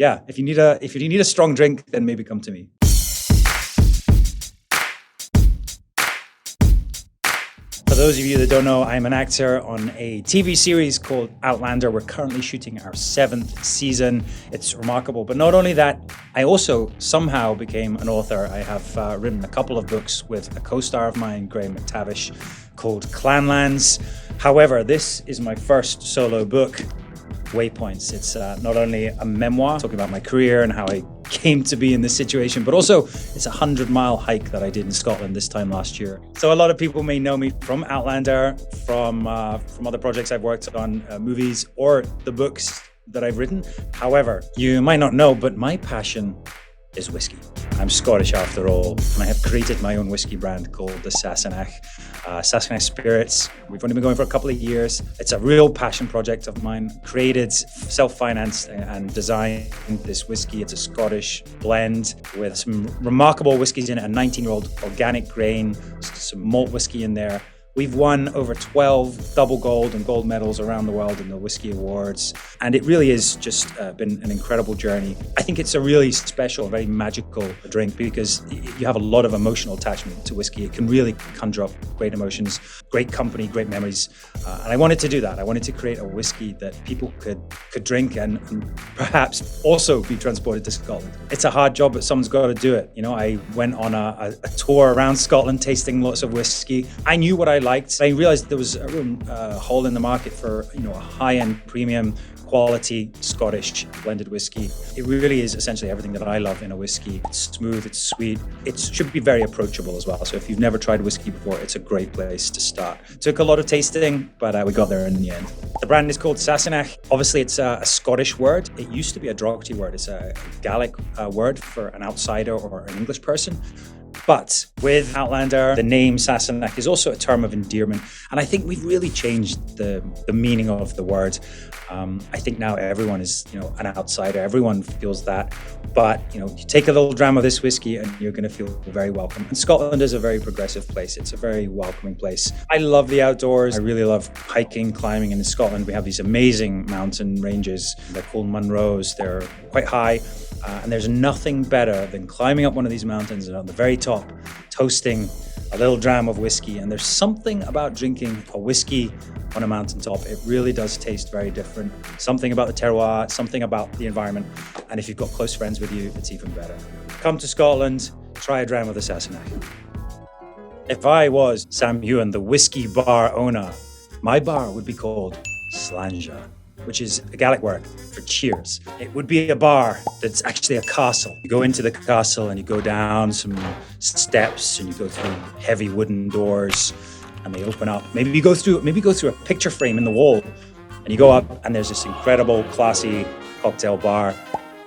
yeah, if you need a strong drink, then maybe come to me. For those of you that don't know, I'm an actor on a TV series called Outlander. We're currently shooting our 7th season. It's remarkable. But not only that, I also somehow became an author. I have written a couple of books with a co-star of mine, Graham McTavish, called Clanlands. However, this is my first solo book, Waypoints. It's not only a memoir talking about my career and how I came to be in this situation, but also it's a 100-mile hike that I did in Scotland this time last year. So a lot of people may know me from Outlander, from other projects I've worked on, movies, or the books that I've written. However, you might not know, but my passion is whiskey. I'm Scottish after all, and I have created my own whiskey brand called the Sassenach. Sassenach Spirits. We've only been going for a couple of years. It's a real passion project of mine. Created, self-financed, and designed this whiskey. It's a Scottish blend with some remarkable whiskeys in it, a 19-year-old organic grain, some malt whiskey in there. We've won over 12 double gold and gold medals around the world in the whiskey awards. And it really is just been an incredible journey. I think it's a really special, very magical drink because you have a lot of emotional attachment to whiskey. It can really conjure up great emotions, great company, great memories. And I wanted to do that. I wanted to create a whiskey that people could drink and perhaps also be transported to Scotland. It's a hard job, but someone's got to do it. You know, I went on a tour around Scotland tasting lots of whiskey. I knew what I liked. I realized there was a real hole in the market for, a high-end premium quality Scottish blended whiskey. It really is essentially everything that I love in a whiskey. It's smooth, it's sweet. It should be very approachable as well. So if you've never tried whiskey before, it's a great place to start. Took a lot of tasting, but we got there in the end. The brand is called Sassenach. Obviously, it's a Scottish word. It used to be a derogatory word. It's a Gaelic word for an outsider or an English person. But with Outlander, the name Sassenach is also a term of endearment. And I think we've really changed the meaning of the word. I think now everyone is, an outsider. Everyone feels that. But, you take a little dram of this whiskey and you're going to feel very welcome. And Scotland is a very progressive place. It's a very welcoming place. I love the outdoors. I really love hiking, climbing. And in Scotland, we have these amazing mountain ranges. They're called Munros. They're quite high. And there's nothing better than climbing up one of these mountains and on the very top, toasting a little dram of whiskey. And there's something about drinking a whiskey on a mountaintop. It really does taste very different. Something about the terroir, something about the environment. And if you've got close friends with you, it's even better. Come to Scotland, try a dram of the Sassenach. If I was Sam Heughan, the whiskey bar owner, my bar would be called Slanja, which is a Gaelic word for cheers. It would be a bar that's actually a castle. You go into the castle and you go down some steps and you go through heavy wooden doors and they open up. Maybe you go through a picture frame in the wall and you go up and there's this incredible classy cocktail bar,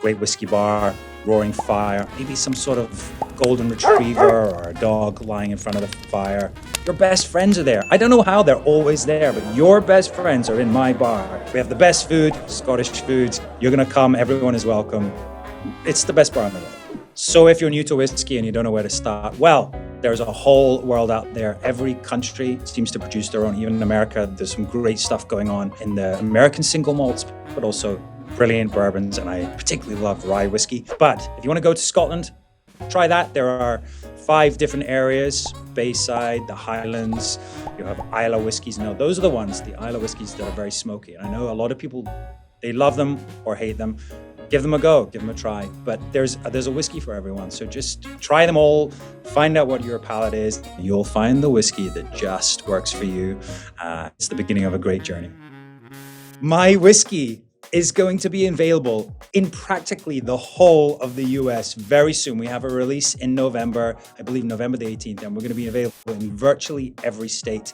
great whiskey bar, roaring fire, maybe some sort of golden retriever or a dog lying in front of the fire. Your best friends are there. I don't know how they're always there, but your best friends are in my bar. We have the best food, Scottish food. You're gonna come, everyone is welcome. It's the best bar in the world. So if you're new to whiskey and you don't know where to start, well, there's a whole world out there. Every country seems to produce their own. Even in America, there's some great stuff going on in the American single malts, but also brilliant bourbons, and I particularly love rye whiskey. But if you want to go to Scotland, try that. There are 5 different areas: Bayside, the Highlands. You have Islay whiskies. Now, those are the ones, the Islay whiskies, that are very smoky. And I know a lot of people, they love them or hate them. Give them a go, give them a try. But there's a whiskey for everyone. So just try them all, find out what your palate is. You'll find the whiskey that just works for you. It's the beginning of a great journey. My whiskey is going to be available in practically the whole of the US very soon. We have a release in November, I believe November the 18th, and we're going to be available in virtually every state.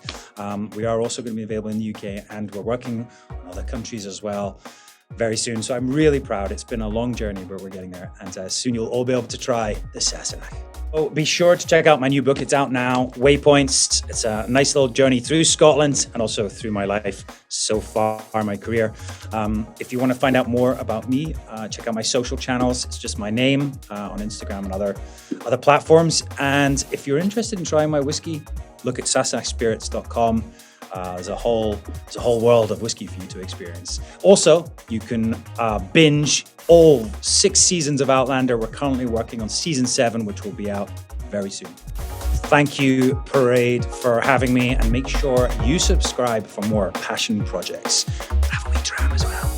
We are also going to be available in the UK, and we're working on other countries as well very soon. So I'm really proud. It's been a long journey, but we're getting there. And soon you'll all be able to try the Sassenach. Oh, be sure to check out my new book. It's out now, Waypoints. It's a nice little journey through Scotland and also through my life so far, my career. If you want to find out more about me, check out my social channels. It's just my name on Instagram and other platforms. And if you're interested in trying my whiskey, look at sassenachspirits.com. There's a whole world of whiskey for you to experience. Also, you can binge all 6 seasons of Outlander. We're currently working on season 7, which will be out very soon. Thank you, Parade, for having me, and make sure you subscribe for more passion projects. Have a wee dram as well.